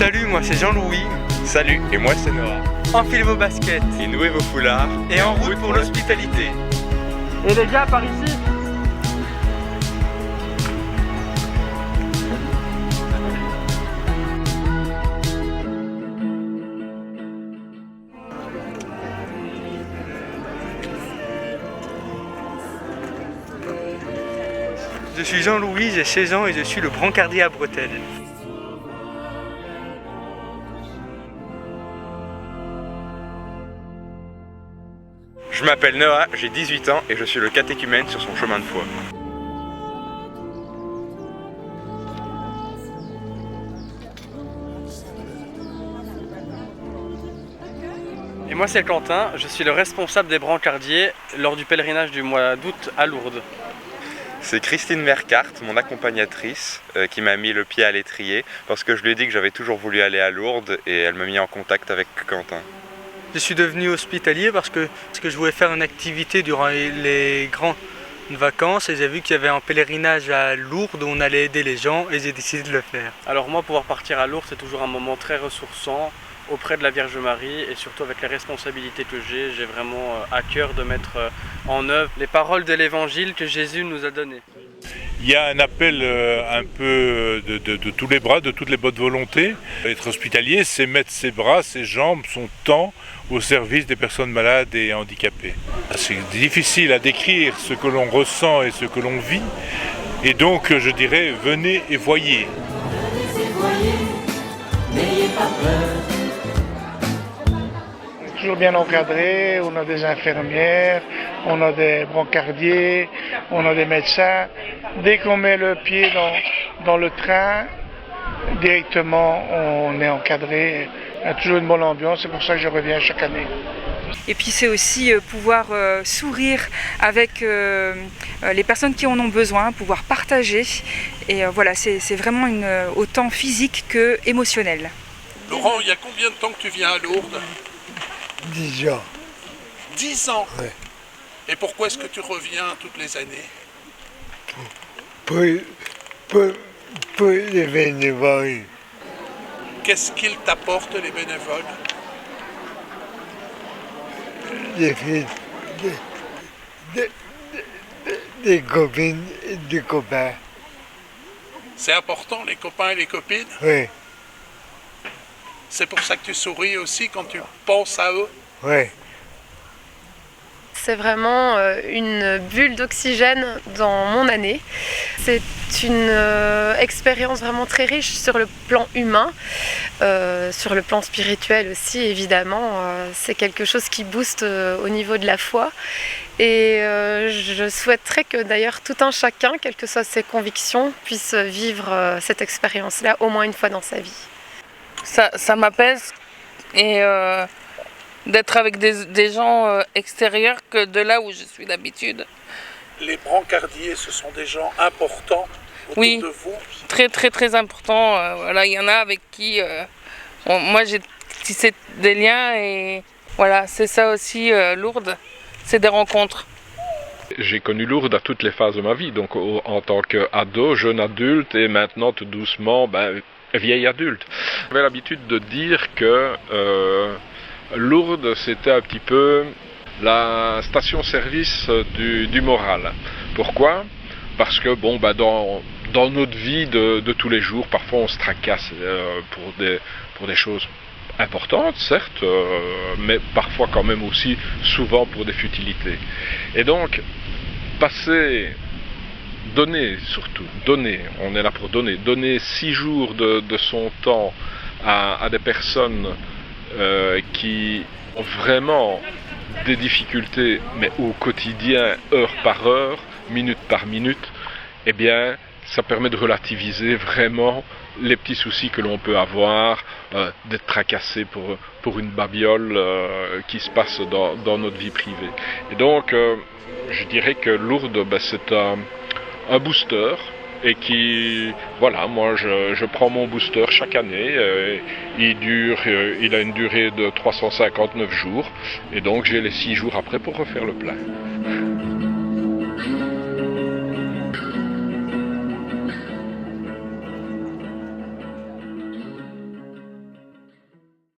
Salut, moi c'est Jean-Louis. Salut, et moi c'est Noah. Enfilez vos baskets. Et nouez vos foulards. Et en route pour l'hospitalité. Et les gars, par ici. Je suis Jean-Louis, j'ai 16 ans et je suis le brancardier à bretelles. Je m'appelle Noah, j'ai 18 ans et je suis le catéchumène sur son chemin de foi. Et moi c'est Quentin, je suis le responsable des brancardiers lors du pèlerinage du mois d'août à Lourdes. C'est Christine Mercart, mon accompagnatrice, qui m'a mis le pied à l'étrier parce que je lui ai dit que j'avais toujours voulu aller à Lourdes et elle m'a mis en contact avec Quentin. Je suis devenu hospitalier parce que je voulais faire une activité durant les grandes vacances et j'ai vu qu'il y avait un pèlerinage à Lourdes où on allait aider les gens et j'ai décidé de le faire. Alors moi pouvoir partir à Lourdes c'est toujours un moment très ressourçant auprès de la Vierge Marie et surtout avec les responsabilités que j'ai vraiment à cœur de mettre en œuvre les paroles de l'évangile que Jésus nous a données. Il y a un appel un peu de tous les bras, de toutes les bonnes volontés. Être hospitalier, c'est mettre ses bras, ses jambes, son temps au service des personnes malades et handicapées. C'est difficile à décrire ce que l'on ressent et ce que l'on vit. Et donc, je dirais, venez et voyez. Venez et voyez, n'ayez pas peur. Toujours bien encadré, on a des infirmières, on a des brancardiers, on a des médecins. Dès qu'on met le pied dans le train, directement on est encadré. Il y a toujours une bonne ambiance, c'est pour ça que je reviens chaque année. Et puis c'est aussi pouvoir sourire avec les personnes qui en ont besoin, pouvoir partager. Et voilà, c'est vraiment autant physique que émotionnel. Laurent, il y a combien de temps que tu viens à Lourdes ? 10 ans. 10 ans. Ouais. Et pourquoi est-ce que tu reviens toutes les années ? Pour les bénévoles. Qu'est-ce qu'ils t'apportent, les bénévoles ? Des copines et des copains. C'est important, les copains et les copines ? Oui, C'est pour ça que tu souris aussi quand tu penses à eux ? oui. C'est vraiment une bulle d'oxygène dans mon année. C'est une expérience vraiment très riche sur le plan humain, sur le plan spirituel aussi évidemment. C'est quelque chose qui booste au niveau de la foi. Et je souhaiterais que d'ailleurs tout un chacun, quelles que soient ses convictions, puisse vivre cette expérience-là au moins une fois dans sa vie. Ça m'apaise et d'être avec des gens extérieurs que de là où je suis d'habitude. Les brancardiers, ce sont des gens importants autour de vous ? Très très très importants. Voilà, il y en a avec qui moi j'ai tissé des liens et voilà, c'est ça aussi Lourdes, c'est des rencontres. J'ai connu Lourdes à toutes les phases de ma vie, donc en tant qu'ado, jeune adulte et maintenant tout doucement vieil adulte. J'avais l'habitude de dire que Lourdes, c'était un petit peu la station-service du moral. Pourquoi ? Parce que dans notre vie de tous les jours, parfois on se tracasse pour des choses importantes, certes, mais parfois quand même aussi souvent pour des futilités. Et donc, donner surtout, on est là pour donner 6 jours de son temps à des personnes qui ont vraiment des difficultés, mais au quotidien, heure par heure, minute par minute, eh bien, ça permet de relativiser vraiment les petits soucis que l'on peut avoir, d'être tracassé pour une babiole qui se passe dans notre vie privée. Et donc, je dirais que Lourdes, c'est un booster. Et voilà, moi je prends mon booster chaque année, il a une durée de 359 jours, et donc j'ai les 6 jours après pour refaire le plein.